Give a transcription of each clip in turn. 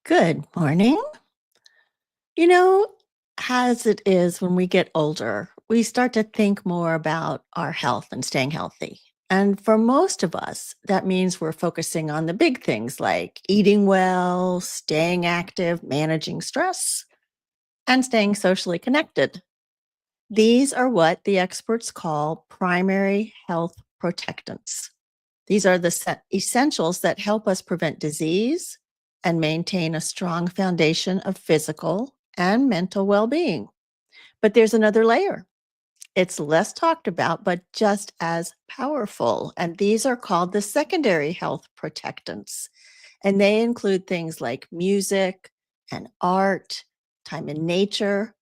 Good morning. You know, as it is when we get older, we start to think more about our health and staying healthy. And for most of us, that means we're focusing on the big things like eating well, staying active, managing stress, and staying socially connected. These are what the experts call primary health protectants. These are the essentials that help us prevent disease and maintain a strong foundation of physical and mental well being. But there's another layer. It's less talked about, but just as powerful. And these are called the secondary health protectants. And they include things like music and art, time in nature,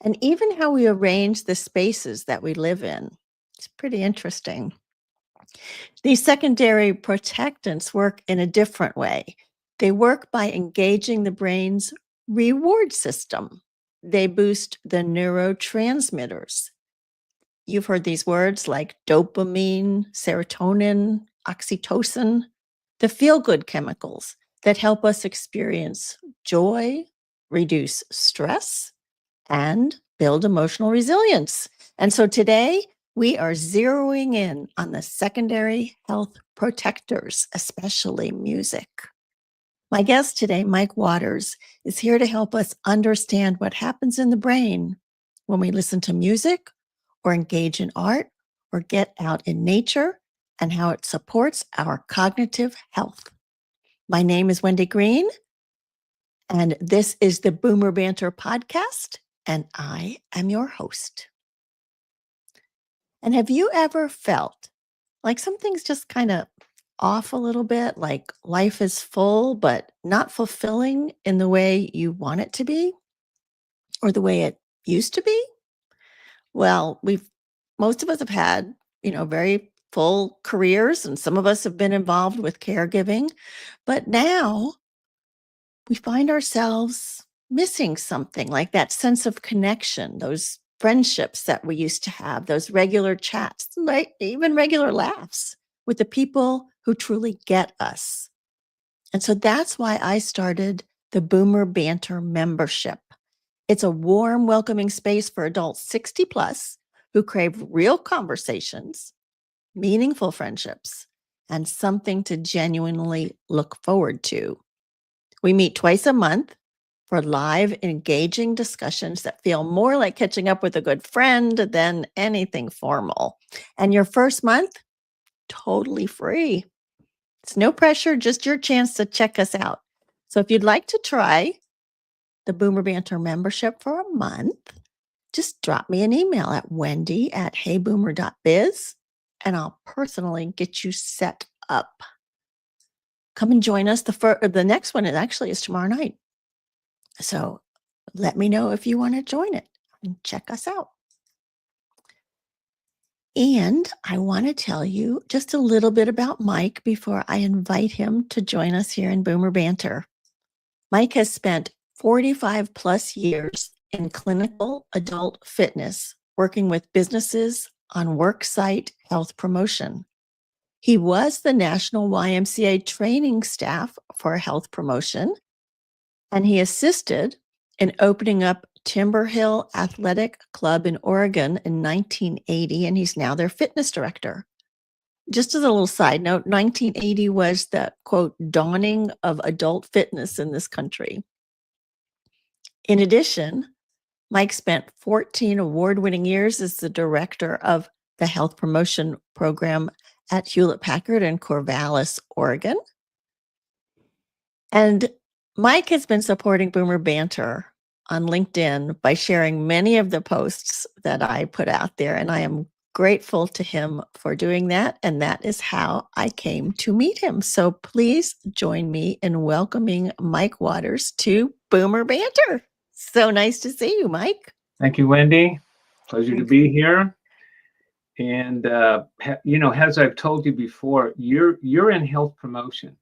and even how we arrange the spaces that we live in. It's pretty interesting. These secondary protectants work in a different way. They work by engaging the brain's reward system. They boost the neurotransmitters. You've heard these words like dopamine, serotonin, oxytocin, the feel good chemicals that help us experience joy, reduce stress, and build emotional resilience. And so today we are zeroing in on the secondary health protectors, especially music. My guest today, Mike Waters, is here to help us understand what happens in the brain when we listen to music or engage in art or get out in nature and how it supports our cognitive health. My name is Wendy Green, and this is the Boomer Banter podcast, and I am your host. And have you ever felt like something's just kind of off a little bit, like life is full, but not fulfilling in the way you want it to be or the way it used to be? Well, most of us have had, very full careers, and some of us have been involved with caregiving, but now we find ourselves missing something like that sense of connection, those friendships that we used to have, those regular chats, right? Even regular laughs with the people who truly get us. And so that's why I started the Boomer Banter membership. It's a warm, welcoming space for adults 60 plus who crave real conversations, meaningful friendships, and something to genuinely look forward to. We meet twice a month for live, engaging discussions that feel more like catching up with a good friend than anything formal. And your first month, totally free. It's no pressure, just your chance to check us out. So if you'd like to try the Boomer Banter membership for a month, just drop me an email at wendy@heyboomer.biz and I'll personally get you set up. Come and join us. The next one is tomorrow night. So let me know if you want to join it and check us out. And I want to tell you just a little bit about Mike before I invite him to join us here in Boomer Banter. Mike has spent 45 plus years in clinical adult fitness, working with businesses on worksite health promotion. He was the National YMCA training staff for health promotion, and he assisted in opening up Timber Hill Athletic Club in Oregon in 1980, and he's now their fitness director. Just as a little side note, 1980 was the, quote, dawning of adult fitness in this country. In addition, Mike spent 14 award-winning years as the director of the health promotion program at Hewlett-Packard in Corvallis, Oregon. And Mike has been supporting Boomer Banter on LinkedIn by sharing many of the posts that I put out there, and I am grateful to him for doing that, and that is how I came to meet him. So please join me in welcoming Mike Waters to Boomer Banter. So nice to see you, Mike. Thank you, Wendy. Pleasure to be here. And as I've told you before, you're in health promotion.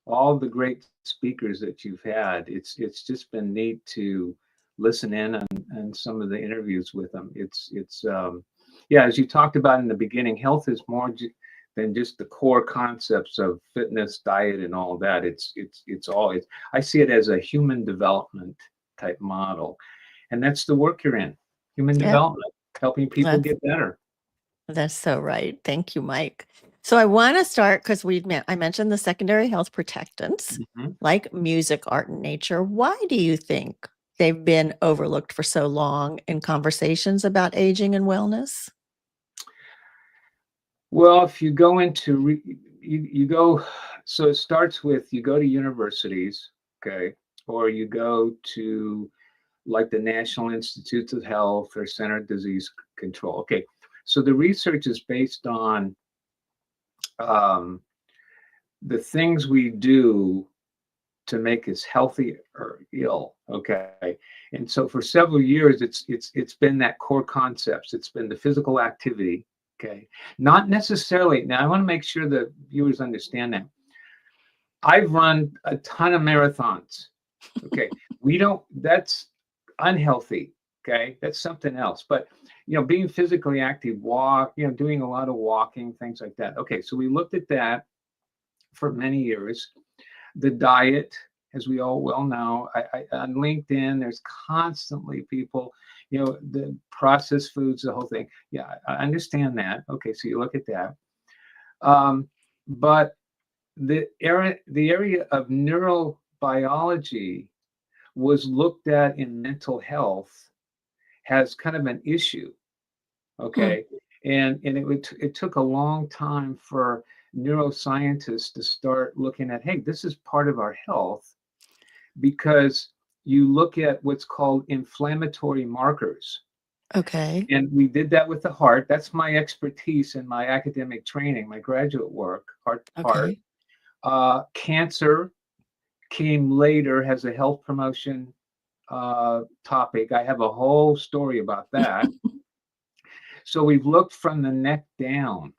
All the great speakers that you've had, it's just been neat to listen in on some of the interviews with them. As you talked about in the beginning, health is more than just the core concepts of fitness, diet, and all that. It's all. I see it as a human development type model, and that's the work you're in. Human Yep. development, helping people That's get better. that's so right. Thank you, Mike. So I want to start because I mentioned the secondary health protectants Mhm. like music, art, and nature. Why do you think they've been overlooked for so long in conversations about aging and wellness? Well, if you go into you go, so it starts with you go to universities, okay, or you go to like the National Institutes of Health or Center of Disease Control. Okay, so the research is based on um, the things we do to make us healthy or ill. Okay, and so for several years, it's been that core concepts. It's been the physical activity. Okay, not necessarily. Now, I want to make sure the viewers understand that I've run a ton of marathons. Okay, we don't. That's unhealthy. Okay, that's something else. But being physically active, walk. Doing a lot of walking, things like that. Okay, so we looked at that for many years. The diet, as we all well know, on LinkedIn, there's constantly people, the processed foods, the whole thing. Yeah, I understand that. Okay, so you look at that. But the area of neurobiology was looked at in mental health has kind of an issue. Mm, Okay, and it took a long time for neuroscientists to start looking at, hey, this is part of our health, because you look at what's called inflammatory markers. okay. And we did that with the heart. That's my expertise in my academic training, my graduate work, heart. Okay. Cancer came later, has a health promotion topic. I have a whole story about that. So we've looked from the neck down.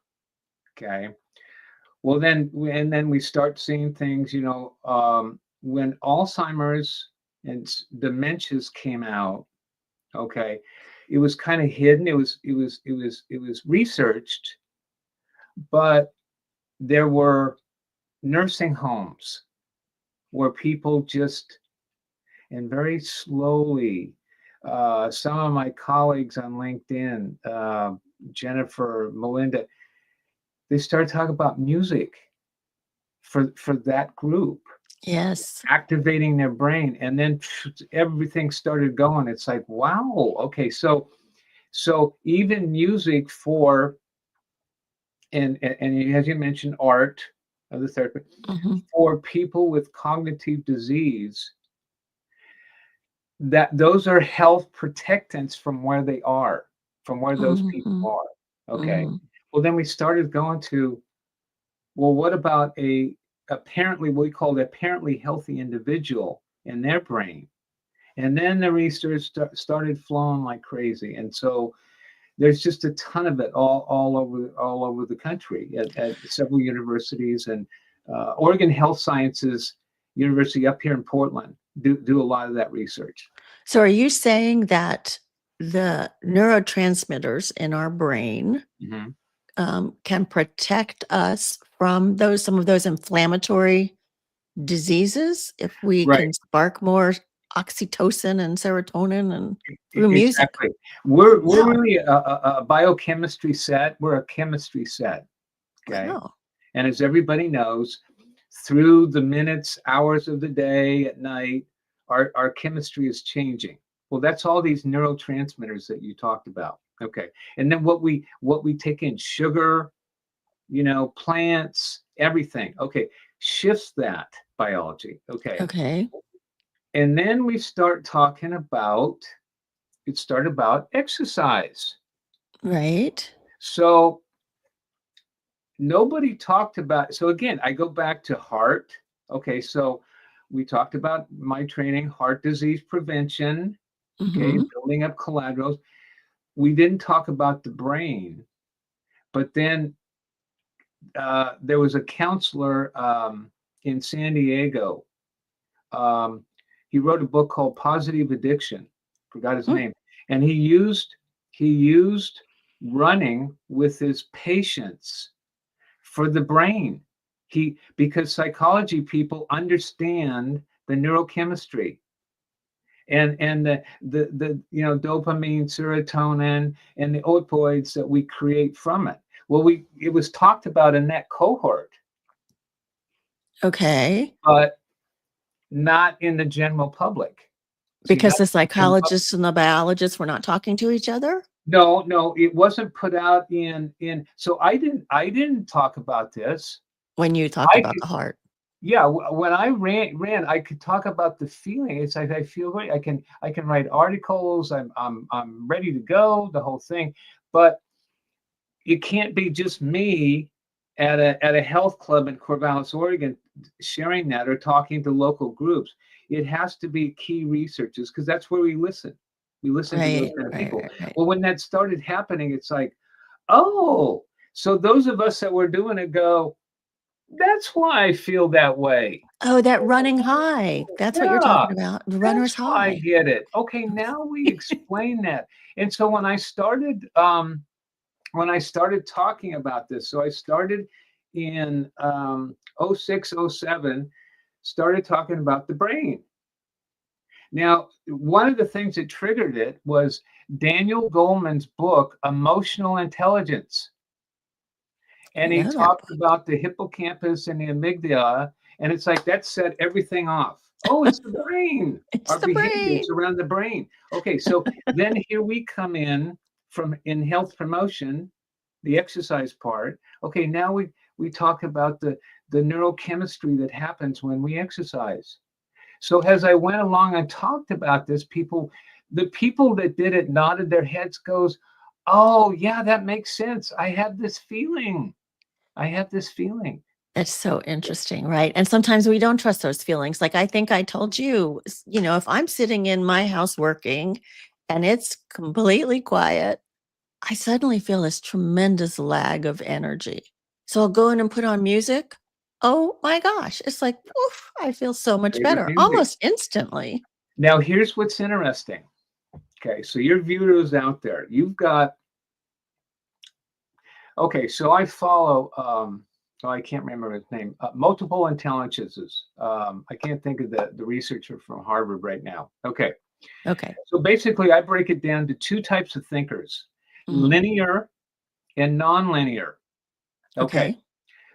Okay. Well, then we start seeing things, when Alzheimer's and dementias came out. Okay, it was kind of hidden. It was researched, but there were nursing homes where people just, and very slowly, some of my colleagues on LinkedIn, Jennifer, Melinda, they started talking about music for that group, Yes. activating their brain, and then everything started going. It's like, wow, okay, so even music for, and as you mentioned, art, other therapy, Hmm. for people with cognitive disease, that those are health protectants from where they are, from where those people Hmm. are. Okay, Hmm. well, then we started going to, well, what about a apparently, what we call the apparently healthy individual in their brain? And then the research started flowing like crazy. And so there's just a ton of it all over the country at several universities, and Oregon Health Sciences University up here in Portland do a lot of that research. So are you saying that the neurotransmitters in our brain Hmm. can protect us from some of those inflammatory diseases if we Right. can spark more oxytocin and serotonin and through music? Exactly. We're Wow. really a biochemistry set. We're a chemistry set. Okay. Wow. And as everybody knows, through the minutes, hours of the day, at night, our chemistry is changing. Well, that's all these neurotransmitters that you talked about. Okay. And then what we take in, sugar, plants, everything. Okay. Shifts that biology. Okay. Okay. And then we start talking about exercise. Right. So nobody talked about, so again, I go back to heart. Okay, so we talked about my training, heart disease prevention. Okay, Hmm. building up collaterals. We didn't talk about the brain, but then there was a counselor in San Diego. um, he wrote a book called Positive Addiction, forgot his name, and he used running with his patients for the brain. Because psychology people understand the neurochemistry and the dopamine, serotonin, and the opioids that we create from it. Well, it was talked about in that cohort, Okay. but not in the general public. See, Because not the in the general public. psychologists and the biologists were not talking to each other? No, it wasn't put out in. So I didn't talk about this. When you talked I about could, the heart. yeah. When I ran, I could talk about the feeling. It's like I feel great. I can write articles. I'm ready to go. The whole thing, but it can't be just me at a health club in Corvallis, Oregon, sharing that or talking to local groups. It has to be key researchers because that's where we listen. We listen to those Right, kind of right, people. right, right. Well, when that started happening, it's like, oh, so those of us that were doing it go, that's why I feel that way. Oh, that running high. That's what you're Yeah, talking about. The that's runner's why I high. get it. Okay, now we explain that. And so when I started talking about this, so I started in 06, 07, started talking about the brain. Now, one of the things that triggered it was Daniel Goleman's book, Emotional Intelligence. I And he know that talked book. about the hippocampus and the amygdala. And it's like that set everything off. Oh, it's the brain. It's Our the behaviors brain. around the brain. Okay, so then here we come in health promotion, the exercise part. Okay, now we talk about the neurochemistry that happens when we exercise. So as I went along and talked about this, the people that did it nodded their heads, goes, "Oh yeah, that makes sense. I have this feeling. I have this feeling." It's so interesting, right? And sometimes we don't trust those feelings. Like I think I told you, if I'm sitting in my house working and it's completely quiet, I suddenly feel this tremendous lag of energy. So I'll go in and put on music. Oh my gosh, it's like, oof, I feel so much Favorite better music. almost instantly. Now here's what's interesting. Okay, so your viewers out there, you've got. Okay, so I follow. Oh, I can't remember his name. Multiple intelligences. I can't think of the researcher from Harvard right now. Okay, Okay. so basically, I break it down to two types of thinkers: Mhm. linear and nonlinear. Okay, Okay.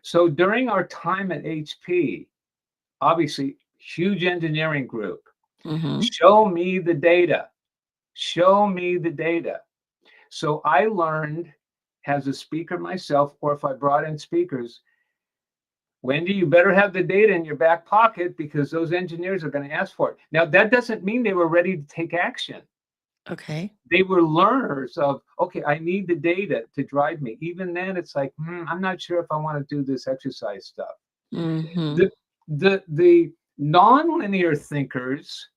so during our time at HP, obviously, huge engineering group. Mhm. Show me the data. Show me the data. So I learned as a speaker myself, or if I brought in speakers, Wendy, you better have the data in your back pocket because those engineers are going to ask for it. Now, that doesn't mean they were ready to take action. Okay. They were learners of, okay, I need the data to drive me. Even then, it's like, I'm not sure if I want to do this exercise stuff. Mhm. The nonlinear thinkers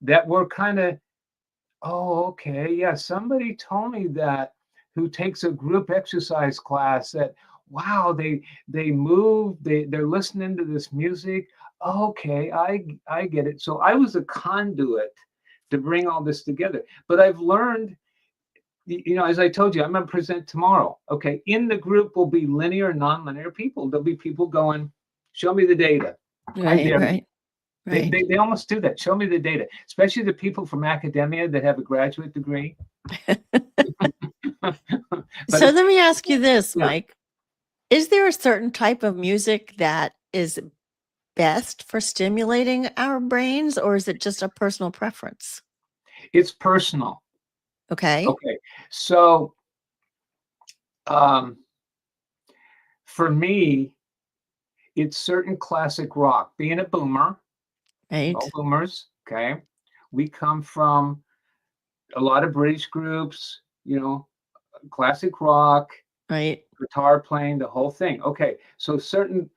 that were kind of, oh, okay, yeah, somebody told me that, who takes a group exercise class, that wow, they move, they're listening to this music. Okay, I get it. So I was a conduit to bring all this together. But I've learned, as I told you, I'm going to present tomorrow. Okay, in the group will be linear, non-linear people. There'll be people going, show me the data. I Right, dare you. right, They, right. they, they almost do that. Show me the data, especially the people from academia that have a graduate degree. But So it's, let me ask you this, yeah, Mike. Is there a certain type of music that is best for stimulating our brains, or is it just a personal preference? it's personal. Okay. Okay, so um, for me, it's certain classic rock. Being a boomer, all Right. boomers, okay, we come from a lot of British groups, classic rock, Right. guitar playing, the whole thing. Okay, so certain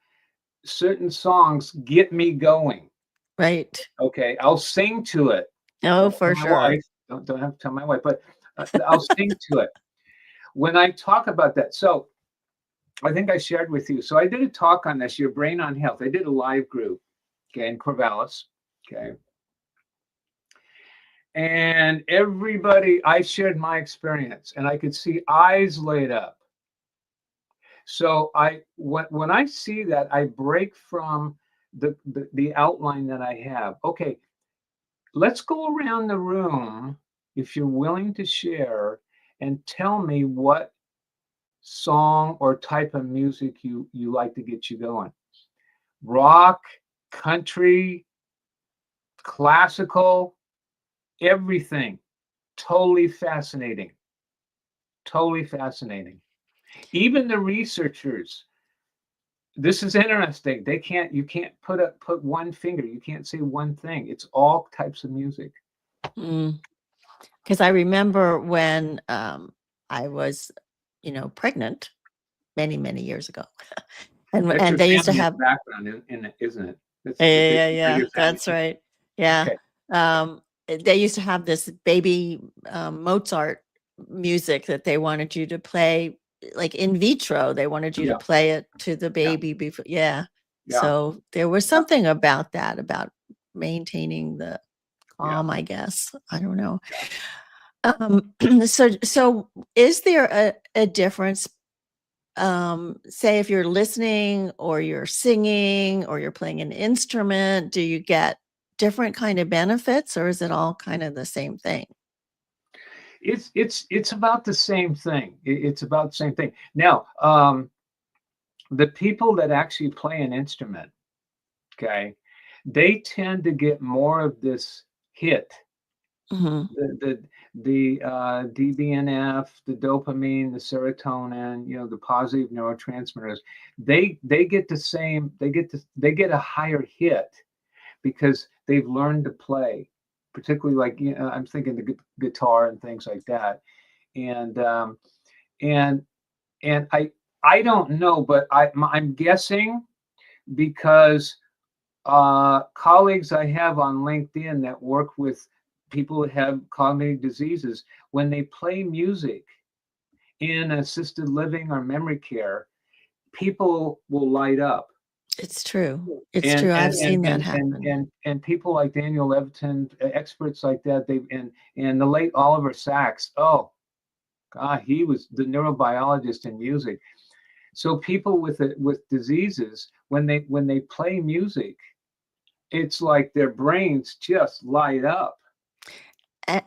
songs get me going. Right. Okay, I'll sing to it. Oh, Don't for tell my sure. wife. Don't have to tell my wife, but I'll sing to it when I talk about that. So I think I shared with you. So I did a talk on this, your brain on health. I did a live group, okay, in Corvallis, okay, and everybody, I shared my experience, and I could see eyes lit up. So when I see that, I break from the outline that I have. Okay, let's go around the room if you're willing to share and tell me what song or type of music you like to get you going. Rock, country, classical, everything. Totally fascinating. Totally fascinating. Even the researchers, this is interesting. You can't put one finger. You can't say one thing. It's all types of music. Because I remember when I was, pregnant many, many years ago, That's and your they used to family have. background, in it, isn't it? Yeah, They yeah, are yeah, your family. that's right. Yeah. Okay. They used to have this baby Mozart music that they wanted you to play, like in vitro. They wanted you to Yeah. play it to the Yeah. baby before. Yeah. Yeah. So there was Yeah. something about that, about maintaining the Yeah. calm, I guess. I don't know. So is there a difference, say if you're listening or you're singing or you're playing an instrument, do you get different kind of benefits, or is it all kind of the same thing? It's about the same thing. It's about the same thing. Now, the people that actually play an instrument, okay, they tend to get more of this hit, Mhm. the DBNF, the dopamine, the serotonin, the positive neurotransmitters. They get the same. They get a higher hit because they've learned to play, particularly like I'm thinking the guitar and things like that. And and and I don't know, but I'm guessing because colleagues I have on LinkedIn that work with people who have cognitive diseases, when they play music in assisted living or memory care, people will light up. It's true. It's And true. and I've and seen that and and happen. and, and people like Daniel Levitin, experts like that, and the late Oliver Sacks. Oh God, he was the neurobiologist in music. So people with diseases, when they play music, it's like their brains just light up.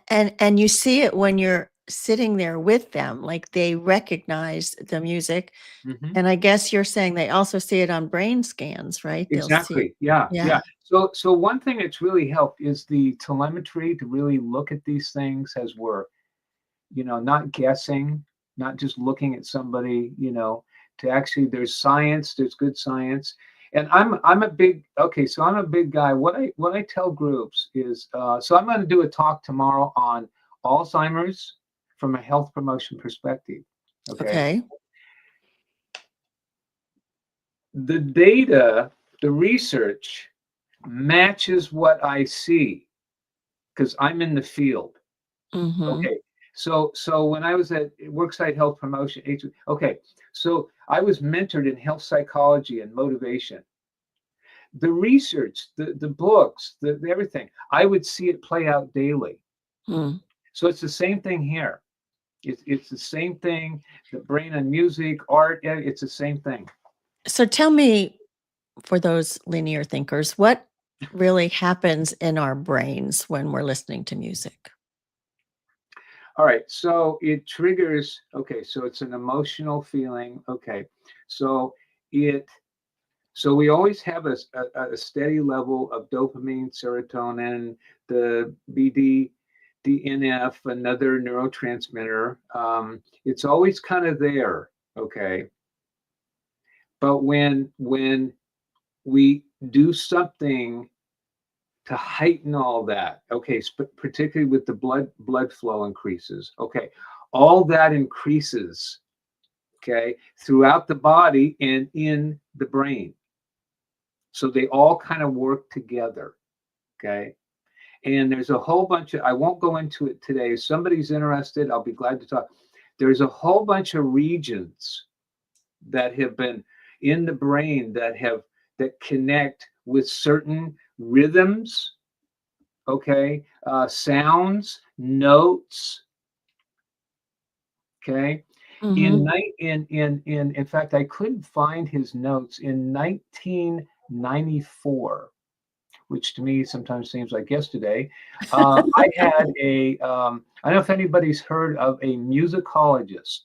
And you see it when you're sitting there with them, like they recognize the music. Hmm. And I guess you're saying they also see it on brain scans, right? They'll see it. Exactly. Yeah. Yeah. Yeah. So one thing that's really helped is the telemetry to really look at these things as we're, not guessing, not just looking at somebody, to actually there's science, there's good science. And I'm a big okay, so I'm a big guy. What I tell groups is so I'm going to do a talk tomorrow on Alzheimer's from a health promotion perspective. Okay. Okay. The data, the research matches what I see because I'm in the field. Mhm. Okay. So when I was at Worksite Health Promotion, okay, so I was mentored in health psychology and motivation. The research, the books, the everything, I would see it play out daily. Mm. So it's the same thing here. It's the same thing. The brain and music, art, it's the same thing. So tell me, for those linear thinkers, what really happens in our brains when we're listening to music? All right. So it triggers, okay, so it's an emotional feeling. Okay. So it So we always have a steady level of dopamine, serotonin, the BDNF, another neurotransmitter. It's always kind of there, okay. But when we do something to heighten all that, okay, particularly with the blood flow increases, okay, all that increases, okay, throughout the body and in the brain. So they all kind of work together. Okay. And there's a whole bunch of, I won't go into it today. If somebody's interested, I'll be glad to talk. There's a whole bunch of regions that have been in the brain that connect with certain rhythms, okay, sounds, notes, okay. Mhm. In fact, I couldn't find his notes in 1994, which to me sometimes seems like yesterday. I had I don't know if anybody's heard of a musicologist.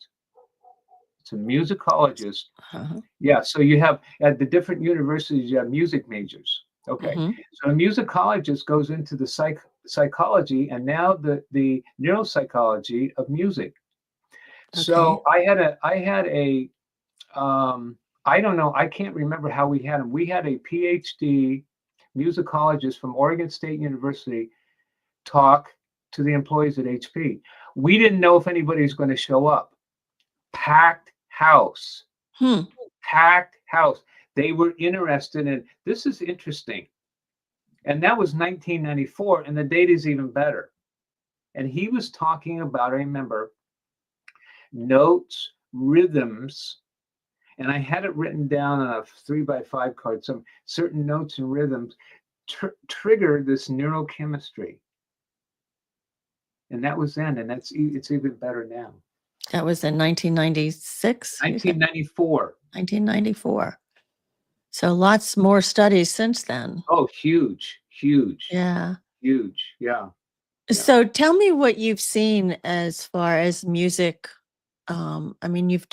It's a musicologist. Uh-huh. Yeah, so you have at the different universities, you have music majors. Okay, Mhm. so a musicologist goes into the psychology and now the neuropsychology of music. Okay. So I had a I don't know, I can't remember how we had him. We had a PhD musicologist from Oregon State University talk to the employees at HP. We didn't know if anybody was going to show up. Packed house, Hmm. packed house. They were interested in this is interesting. And that was 1994, and the date is even better. And he was talking about, I remember, notes, rhythms, and I had it written down on a 3x5 card. Some certain notes and rhythms trigger this neurochemistry, and that was then, and it's even better now. That was in 1996, you said? 1994. 1994. So lots more studies since then. Oh, huge, huge, Yeah. huge. Yeah, yeah. So tell me what you've seen as far as music. I mean, you've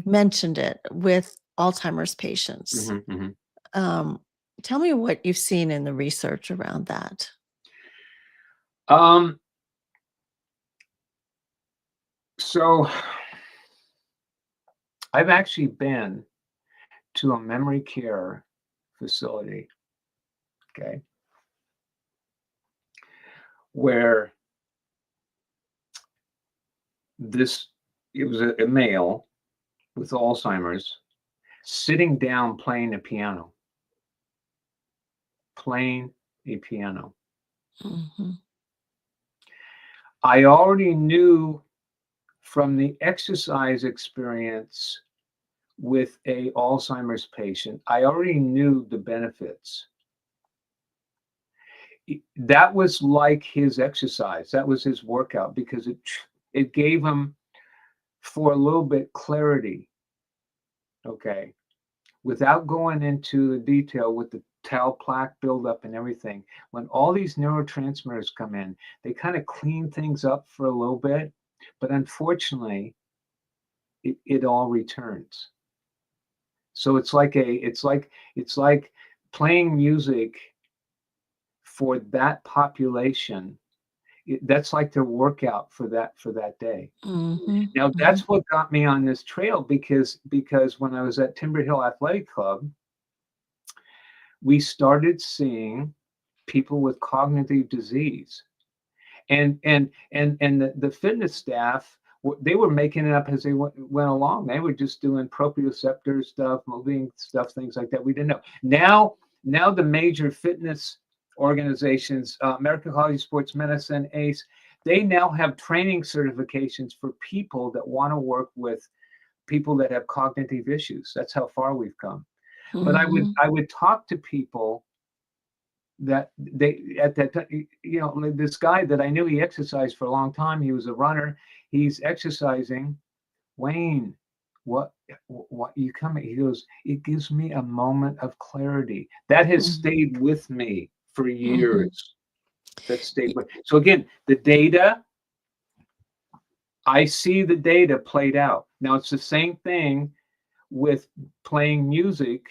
mentioned it with Alzheimer's patients. Hmm, hmm. Um, Tell me what you've seen in the research around that. Um, so I've actually been to a memory care facility, okay, where this it was a male with Alzheimer's sitting down playing a piano. Mhm. I already knew from the exercise experience with a Alzheimer's patient, I already knew the benefits. That was like his exercise. That was his workout because it gave him for a little bit clarity. Okay, without going into the detail with the tau plaque buildup and everything, when all these neurotransmitters come in, they kind of clean things up for a little bit, but unfortunately, it all returns. So it's like playing music for that population. That's like their workout for that day. Mhm. Now Mhm. that's what got me on this trail because when I was at Timber Hill Athletic Club, we started seeing people with cognitive disease, and the fitness staff they were making it up as they went along. They were just doing proprioceptor stuff, moving stuff, things like that. We didn't know. Now the major fitness organizations, American College of Sports Medicine, ACE, they now have training certifications for people that want to work with people that have cognitive issues. That's how far we've come. But I would Mhm. I would talk to people that they at that time, like this guy that I knew, he exercised for a long time. He was a runner. He's exercising. Wayne, what what you coming? He goes, it gives me a moment of clarity. That has Mhm. stayed with me for Mhm. years. That stayed with. So again, the data, I see the data played out. Now it's the same thing with playing music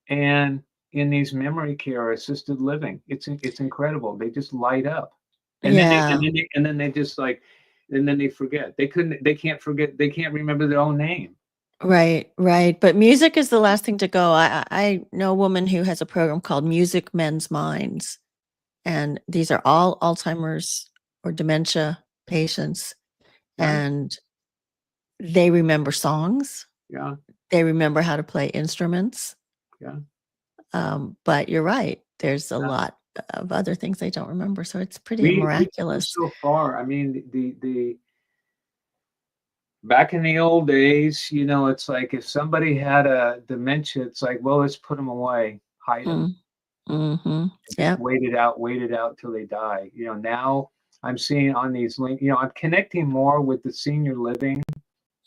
and in these memory care assisted living. It's incredible. They just light up. And then they and Yeah. then they and then they just like and then they forget. They can't forget, they can't remember their own name. Right, right. But music is the last thing to go. I know a woman who has a program called Music Men's Minds, and these are all Alzheimer's or dementia patients, Yeah, and they remember songs. yeah, They remember how to play instruments. yeah, But you're right. There's a yeah. lot of other things they don't remember. So it's pretty We come miraculous. so far. I mean, the back in the old days, it's like if somebody had a dementia, it's like, well, let's put them away, hide them. Mm, mhm. And just Yep. wait it out till they die. Now I'm seeing on these I'm connecting more with the senior living.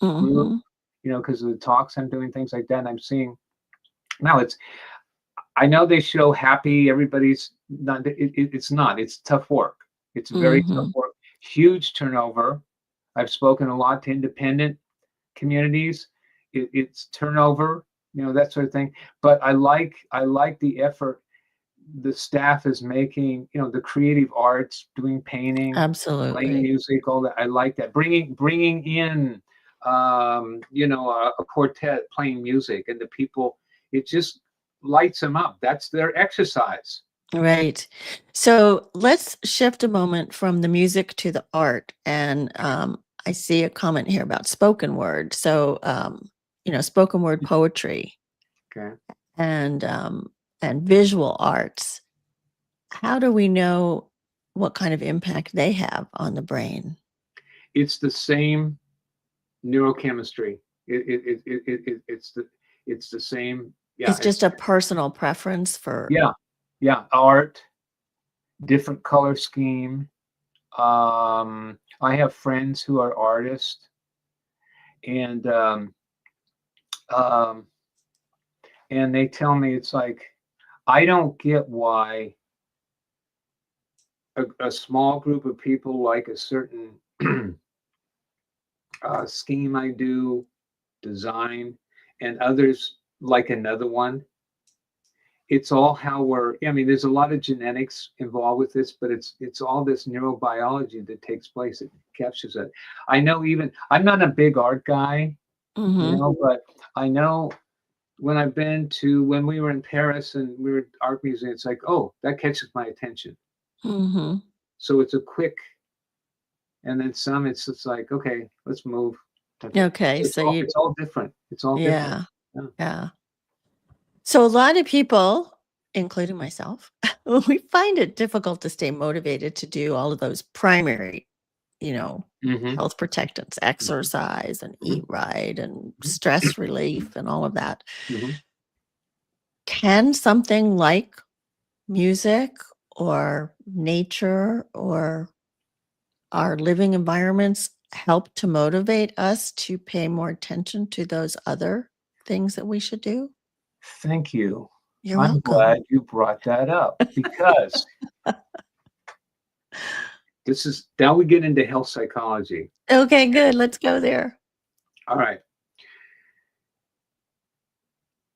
group, Mhm. because of the talks I'm doing, things like that. And I'm seeing now I know they show happy, everybody's not, it's not, it's tough work. It's very tough Mhm. work, huge turnover. I've spoken a lot to independent communities. It's turnover, that sort of thing. But I like the effort the staff is making, the creative arts, doing painting, playing Absolutely. music, all that. I like that. Bringing in, a quartet playing music, and the people, it just lights them up. That's their exercise. Right. So let's shift a moment from the music to the art. And I see a comment here about spoken word. So, spoken word poetry Okay. and visual arts. How do we know what kind of impact they have on the brain? It's the same neurochemistry. It's the same. Yeah. It's just a personal preference for. Yeah. Yeah. Art, different color scheme. I have friends who are artists, and um, and they tell me it's like I don't get why a small group of people like a certain scheme I do, design, and others like another one. It's all how we're. I mean, there's a lot of genetics involved with this, but it's all this neurobiology that takes place. It captures it. I know. Even I'm not a big art guy, Mhm. but I know when we were in Paris and we were at art museum, it's like, oh, that catches my attention. Mhm. So it's a quick, and then some. It's just like, okay, let's move. Type thing. Okay. So So you, it's all different. It's all different. yeah. Yeah. Yeah. So a lot of people, including myself, we find it difficult to stay motivated to do all of those primary, you know, Mm-hmm. health protectants, Mm-hmm. exercise and Mm-hmm. eat right and stress relief and all of that. Mm-hmm. Can something like music or nature or our living environments help to motivate us to pay more attention to those other things that we should do? Thank you. You're I'm welcome. glad you brought that up because this is now we get into health psychology. Okay, good. Let's go there. All right.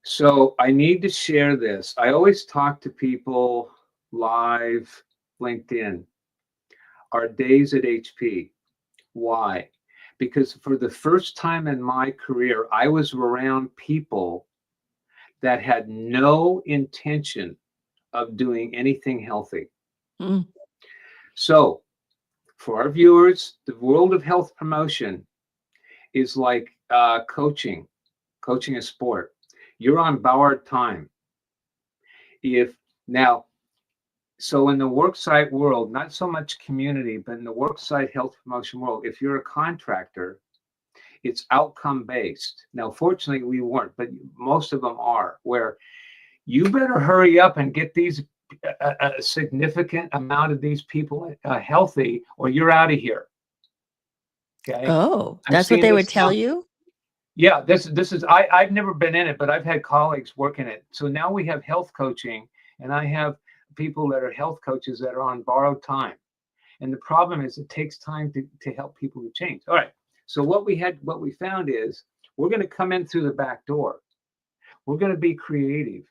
So I need to share this. I always talk to people live, LinkedIn, our days at HP. Why? Because for the first time in my career, I was around people that had no intention of doing anything healthy. Mm, So, for our viewers, the world of health promotion is like coaching a sport. You're on borrowed time. If now, so in the worksite world, not so much community, but in the worksite health promotion world, if you're a contractor, it's outcome based. Now, fortunately, we weren't, but most of them are, where you better hurry up and get these a significant amount of these people healthy, or you're out of here. Okay, oh, I'm that's what seeing they would this tell now. you? Yeah, this is I've never been in it, but I've had colleagues work in it. So now we have health coaching, and I have people that are health coaches that are on borrowed time. And the problem is it takes time to help people to change. All right. So what we found is we're going to come in through the back door. We're going to be creative.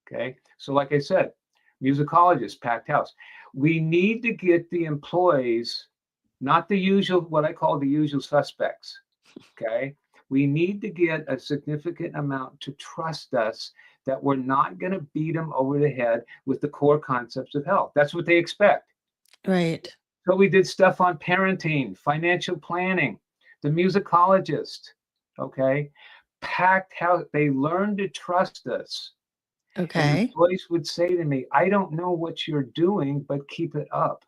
Okay. So like I said, musicologists, packed house. We need to get the employees, not the usual, what I call the usual suspects. Okay. We need to get a significant amount to trust us that we're not going to beat them over the head with the core concepts of health. That's what they expect. Right. So we did stuff on parenting, financial planning, the musicologist, okay? Packed how they learned to trust us. And the Okay. employees would say to me, I don't know what you're doing, but keep it up.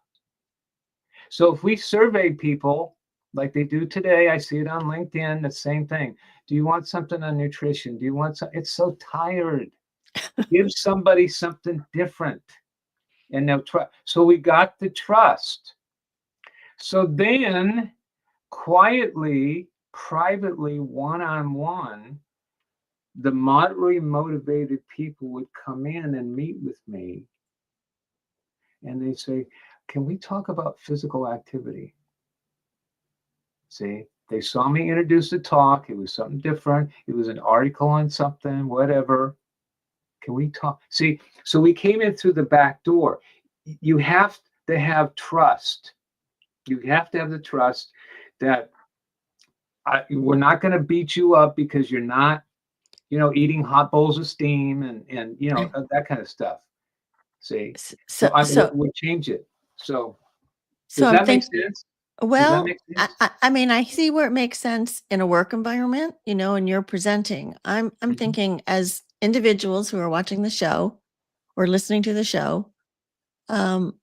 So if we survey people like they do today, I see it on LinkedIn, the same thing. Do you want something on nutrition? Do you want some? It's so tired. Give somebody something different and they'll try. So we got the trust. So then quietly, privately, one-on-one, the moderately motivated people would come in and meet with me, and they say, can we talk about physical activity? See, they saw me introduce the talk. It was something different. It was an article on something, whatever. Can we talk? See, so we came in through the back door. You have to have trust. You have to have the trust that we're not going to beat you up because you're not, eating hot bowls of steam and that kind of stuff. See, So, we'll change it. So so does I'm that make thinking, sense? Does that well, make sense? I mean, I see where it makes sense in a work environment, and you're presenting. I'm Mhm. thinking as individuals who are watching the show or listening to the show, um,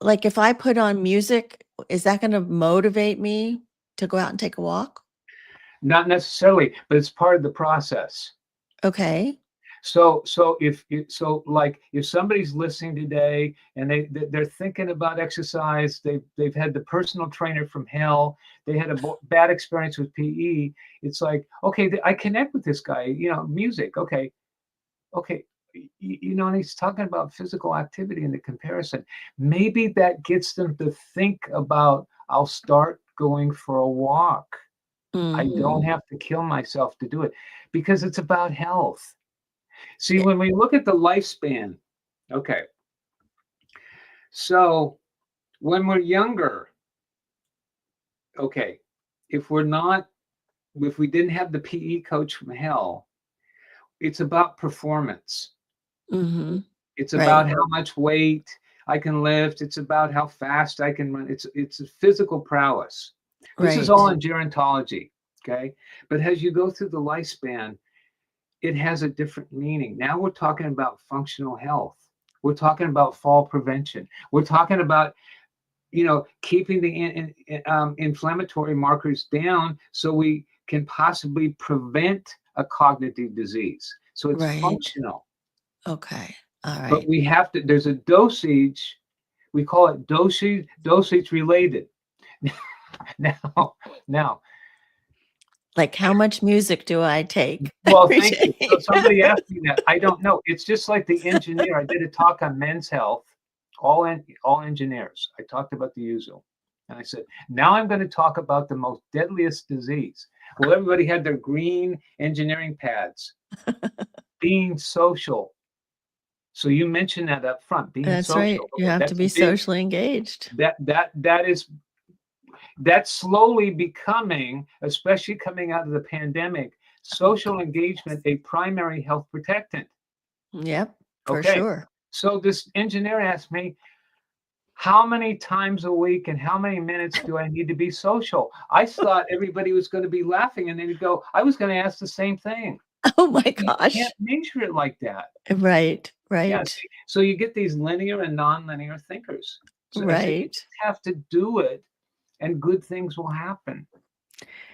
like if I put on music, is that going to motivate me to go out and take a walk? Not necessarily, but it's part of the process. Okay. So like if somebody's listening today and they're thinking about exercise, they've had the personal trainer from hell, they had a bad experience with PE. It's like, okay, I connect with this guy, music. Okay, and he's talking about physical activity in the comparison. Maybe that gets them to think about, I'll start going for a walk. I don't Mhm. have to kill myself to do it because it's about health. See, when we look at the lifespan, okay, so when we're younger, okay, if we didn't have the PE coach from hell, it's about performance. Mhm. It's about Right. how much weight I can lift. It's about how fast I can run. It's a physical prowess. This is all Right. in gerontology, okay? But as you go through the lifespan, it has a different meaning. Now we're talking about functional health. We're talking about fall prevention. We're talking about, keeping the inflammatory markers down so we can possibly prevent a cognitive disease. So it's Right. functional, Okay. All but right. we have to, there's a dosage, we call it dosage related. Now, Like how much music do I take well, every thank you. So day? somebody asked me that. I don't know. It's just like the engineer. I did a talk on men's health, all engineers. I talked about the usual. And I said, now I'm going to talk about the most deadliest disease. Well, everybody had their green engineering pads. Being social. So you mentioned that up front, being That's right. social. You Okay, have to that's a be big, socially engaged. that's slowly becoming, especially coming out of the pandemic, social engagement a primary health protectant. Yep, for Okay. sure. So this engineer asked me, how many times a week and how many minutes do I need to be social? I thought everybody was going to be laughing and they'd go, I was going to ask the same thing. Oh my You can't gosh. measure it like that. Right, Yeah. right, See, so you get these linear and nonlinear thinkers. So I said, you right. just have to do it and good things will happen.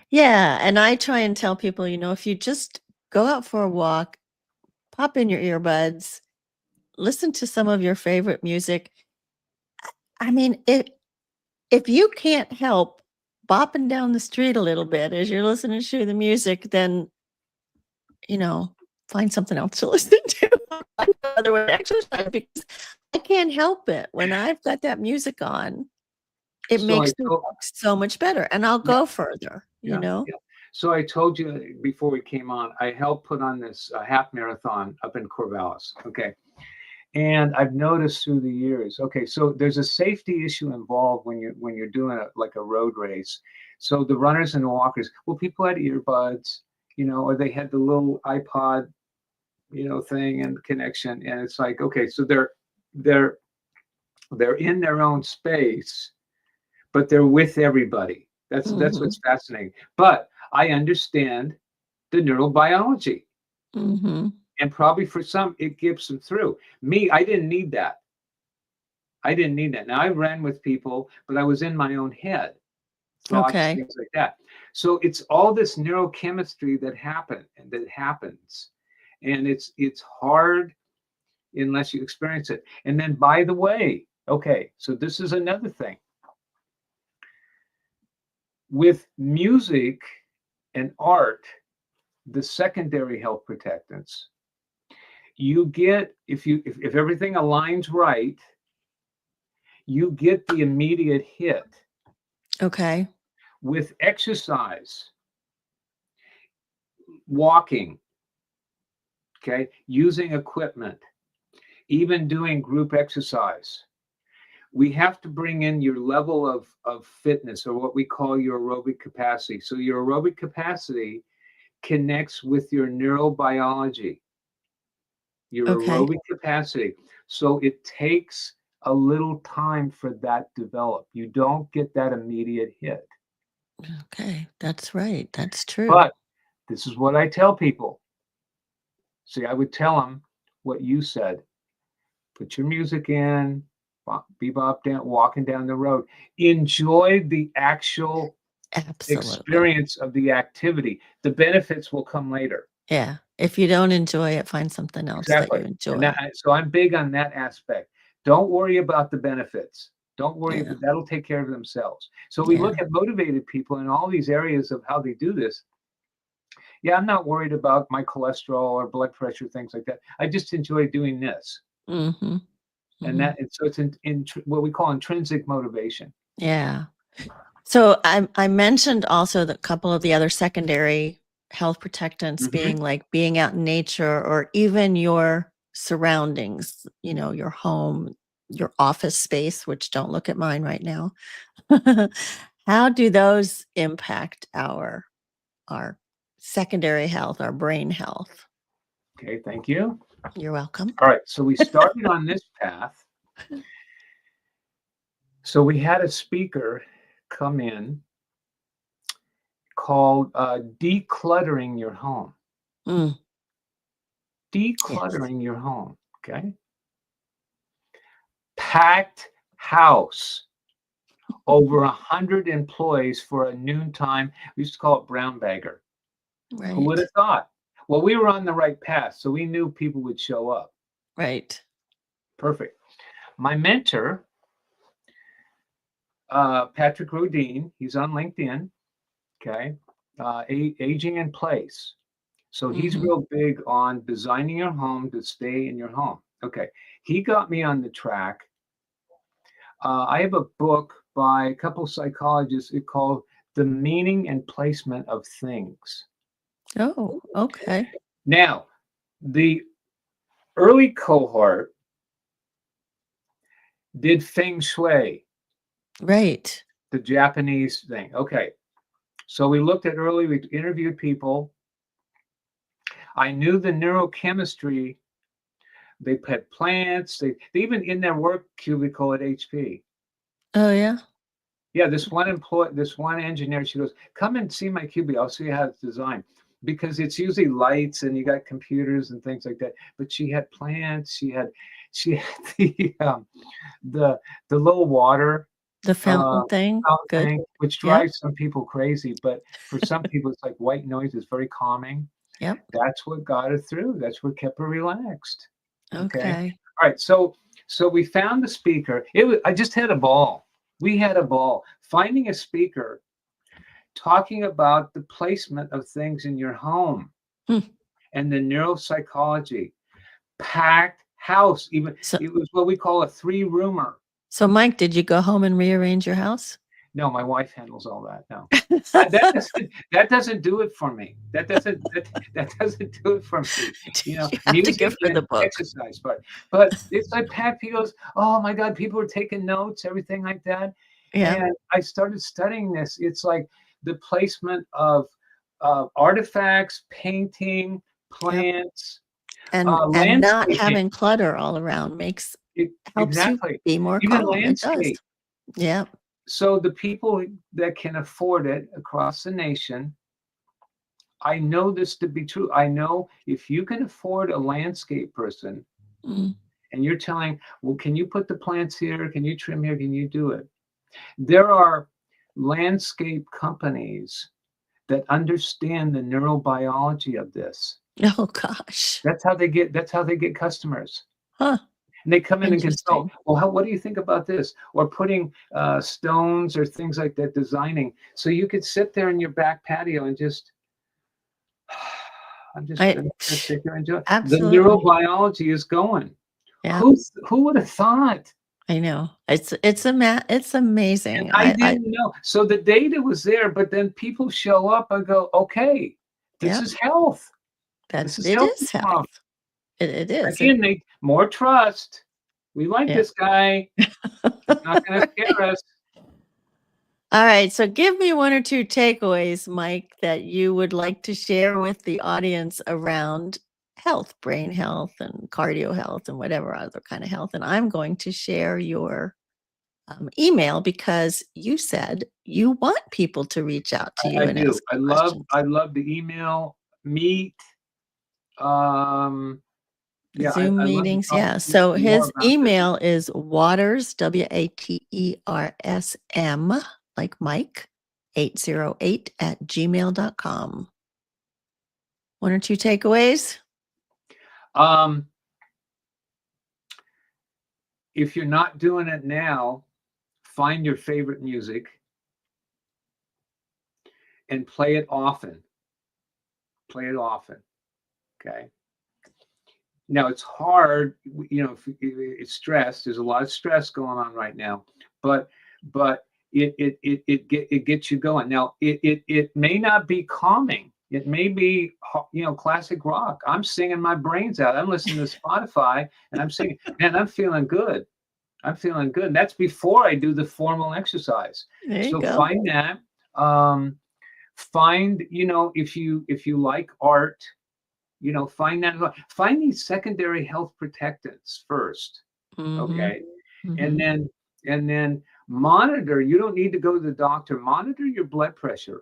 Yeah, and I try and tell people, if you just go out for a walk, pop in your earbuds, listen to some of your favorite music. I mean, if you can't help bopping down the street a little bit as you're listening to the music, then, you know, find something else to listen to. Find another way to exercise because I can't help it. When I've got that music on, it So I makes me told, walk so much better, and I'll yeah, go further, you yeah, know? yeah. So I told you before we came on, I helped put on this half marathon up in Corvallis. Okay. And I've noticed through the years, okay, so there's a safety issue involved when you're doing like a road race. So the runners and the walkers, well, people had earbuds, or they had the little iPod, thing and connection, and it's like, okay, so they're they're in their own space, but they're with everybody. That's Mhm, what's fascinating. But I understand the neurobiology, mhm. and probably for some it gives them through. Me, I didn't need that. I didn't need that. Now I ran with people, but I was in my own head, thoughts, Okay. things like that. So it's all this neurochemistry that happens. And it's hard unless you experience it. And then by the way, okay, so this is another thing. With music and art, the secondary health protectants, you get, if everything aligns right, you get the immediate hit. Okay. With exercise, walking, okay, using equipment, even doing group exercise, we have to bring in your level of fitness, or what we call your aerobic capacity. So your aerobic capacity connects with your neurobiology, your Okay. aerobic capacity. So it takes a little time for that to develop. You don't get that immediate hit. Okay. That's right. That's true. But this is what I tell people. See, I would tell them what you said. Put your music in, bebop down, walking down the road. Enjoy the actual Absolutely. experience of the activity. The benefits will come later. Yeah. If you don't enjoy it, find something else that Exactly. you And enjoy. that, so I'm big on that aspect. Don't worry about the benefits. Don't worry, Yeah. that'll take care of themselves. So we Yeah. look at motivated people in all these areas of how they do this. Yeah, I'm not worried about my cholesterol or blood pressure, things like that. I just enjoy doing this. Mm-hmm. And Mm-hmm. that, so it's in what we call intrinsic motivation. Yeah. So I mentioned also the couple of the other secondary health protectants Hmm. being like being out in nature or even your surroundings, your home, your office space, which don't look at mine right now. How do those impact our secondary health, our brain health? Okay, thank you. You're welcome. All right, so we started on this path. So we had a speaker come in called decluttering your home. Mm, yes. Decluttering your home. Okay. Packed house. Over 100 employees for a noontime. We used to call it brown bagger. Who would Right. have thought? Well, we were on the right path, so we knew people would show up. Right. Perfect. My mentor, Patrick Rodine, he's on LinkedIn. Okay. Aging in place. So he's Hmm. real big on designing your home to stay in your home. Okay. He got me on the track. I have a book by a couple psychologists. It's called The Meaning and Placement of Things. Oh, okay. Now, the early cohort did feng shui, Right. the Japanese thing. Okay. So we looked at early, we interviewed people. I knew the neurochemistry. They put plants, they even in their work cubicle at HP. Oh, yeah. Yeah, this one engineer, she goes, "Come and see my QB. I'll show you how it's designed." Because it's usually lights and you got computers and things like that. But she had plants. She had the the little water The uh, fountain thing. fountain Good. thing, which Yep. drives some people crazy. But for some people, it's like white noise. It's very calming. Yep. That's what got her through. That's what kept her relaxed. Okay. Okay. All right. So we found the speaker. It was, I just had a ball. We had a ball finding a speaker talking about the placement of things in your home Hmm. and the neuropsychology. Packed house. Even So it was what we call a three-roomer. so Mike, did you go home and rearrange your house? No, my wife handles all that. No. That doesn't do it for me. That doesn't do it for me. You have to Music give her the and book. exercise part. But it's like Pat, he goes, "Oh my God, people are taking notes, everything like that." Yeah. And I started studying this. It's like the placement of artifacts, painting, Yep. plants, And not landscaping. having clutter all around helps you Exactly. be more Even calm. It does. landscape. Yeah. So the people that can afford it across the nation, I know this to be true. I know if you can afford a landscape person Mm. and you're telling, well, can you put the plants here? Can you trim here? Can you do it? There are landscape companies that understand the neurobiology of this. Oh gosh. That's how they get customers. Huh. And they come in and consult. Interesting. Well, what do you think about this? Or putting stones or things like that, designing. So you could sit there in your back patio and just, I'm just I going to sit here and enjoy. The absolutely. neurobiology is going. Yeah, Who would have thought? I know. It's it's And amazing. I I didn't know. So the data was there, but then people show up. I go, okay, this yeah, is health. that This is it healthy is stuff. health. It is. Again, they more trust. We like Yeah. this guy. He's not going to scare us. All right. So give me one or two takeaways, Mike, that you would like to share with the audience around health, brain health, and cardio health, and whatever other kind of health. And I'm going to share your email because you said you want people to reach out to you I and do. ask questions. I love the email, meet. Um, yeah, Zoom I love to meetings. talk Yeah. So more his about this. email is waters, WATERSM, like Mike, 808 at gmail.com. One or two takeaways? Um, if you're not doing it now, find your favorite music and play it often. Play it often. Okay. Now it's hard, if it's stress. There's a lot of stress going on right now, but it gets you going. Now it may not be calming. It may be classic rock. I'm singing my brains out. I'm listening to Spotify and I'm singing, man, I'm feeling good. I'm feeling good. And that's before I do the formal exercise. There you So go. find that. Find, if you like art, find these secondary health protectants first. Mm-hmm. Okay. Mm-hmm. And then monitor. You don't need to go to the doctor. Monitor your blood pressure.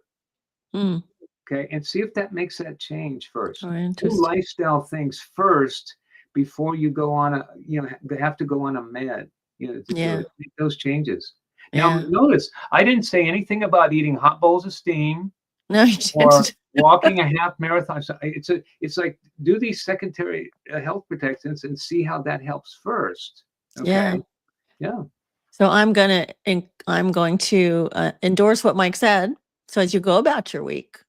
Mm. Okay. And see if that makes that change first. Oh, Do interesting. lifestyle things first before you go on have to go on a med, to do Yeah. it. Make those changes. Now, Yeah. notice I didn't say anything about eating hot bowls of steam No, you or didn't. walking a half marathon. So it's like do these secondary health protectants and see how that helps first. Yeah. Okay. Yeah. So I'm going to endorse what Mike said. So as you go about your week,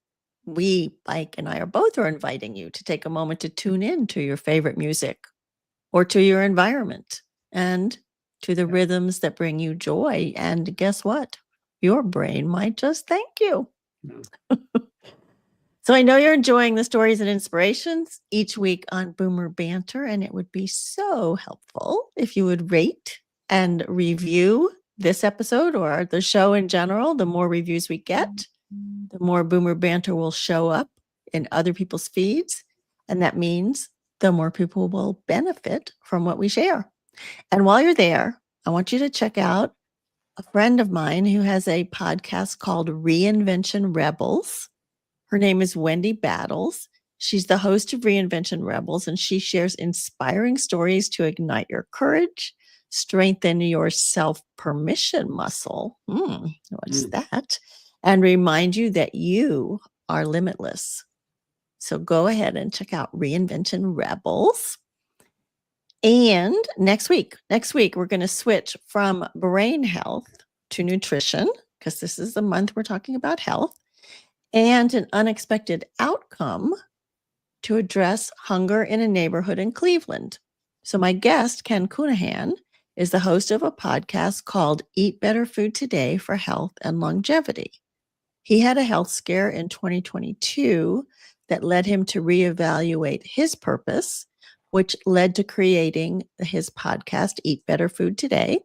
Mike and I are inviting you to take a moment to tune in to your favorite music or to your environment and to the rhythms that bring you joy. And guess what? Your brain might just thank you. Yeah. So I know you're enjoying the stories and inspirations each week on Boomer Banter, and it would be so helpful if you would rate and review this episode or the show in general. The more reviews we get, the more Boomer Banter will show up in other people's feeds. And that means the more people will benefit from what we share. And while you're there, I want you to check out a friend of mine who has a podcast called Reinvention Rebels. Her name is Wendy Battles. She's the host of Reinvention Rebels, and she shares inspiring stories to ignite your courage, strengthen your self permission muscle. What's that? And remind you that you are limitless. So go ahead and check out Reinvention Rebels. And next week, we're going to switch from brain health to nutrition because this is the month we're talking about health and an unexpected outcome to address hunger in a neighborhood in Cleveland. So my guest, Ken Cunahan, is the host of a podcast called Eat Better Food Today for Health and Longevity. He had a health scare in 2022 that led him to reevaluate his purpose, which led to creating his podcast, Eat Better Food Today.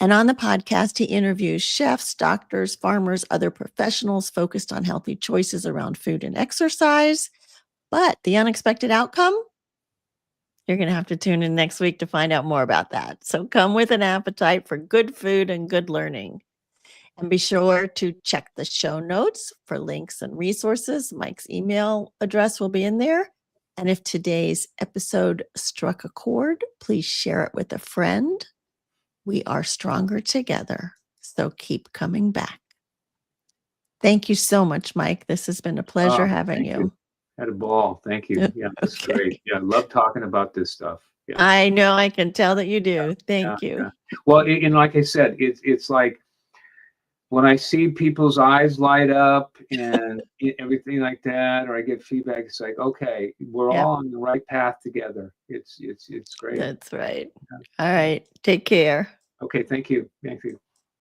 And on the podcast, he interviews chefs, doctors, farmers, other professionals focused on healthy choices around food and exercise. But the unexpected outcome, you're going to have to tune in next week to find out more about that. So come with an appetite for good food and good learning. And be sure to check the show notes for links and resources. Mike's email address will be in there. And if today's episode struck a chord, please share it with a friend. We are stronger together. So keep coming back. Thank you so much, Mike. This has been a pleasure having Thank you. you. Had a ball. Thank you. Yeah, this is Okay. great. Yeah, I love talking about this stuff. Yeah, I know, I can tell that you do. yeah, Thank you. yeah. Well, and like I said, it's like when I see people's eyes light up and everything like that, or I get feedback, it's like, okay, we're Yep, all on the right path together. It's great. that's right. Yeah, All yeah. right. Take care. Okay, thank you. Thank you.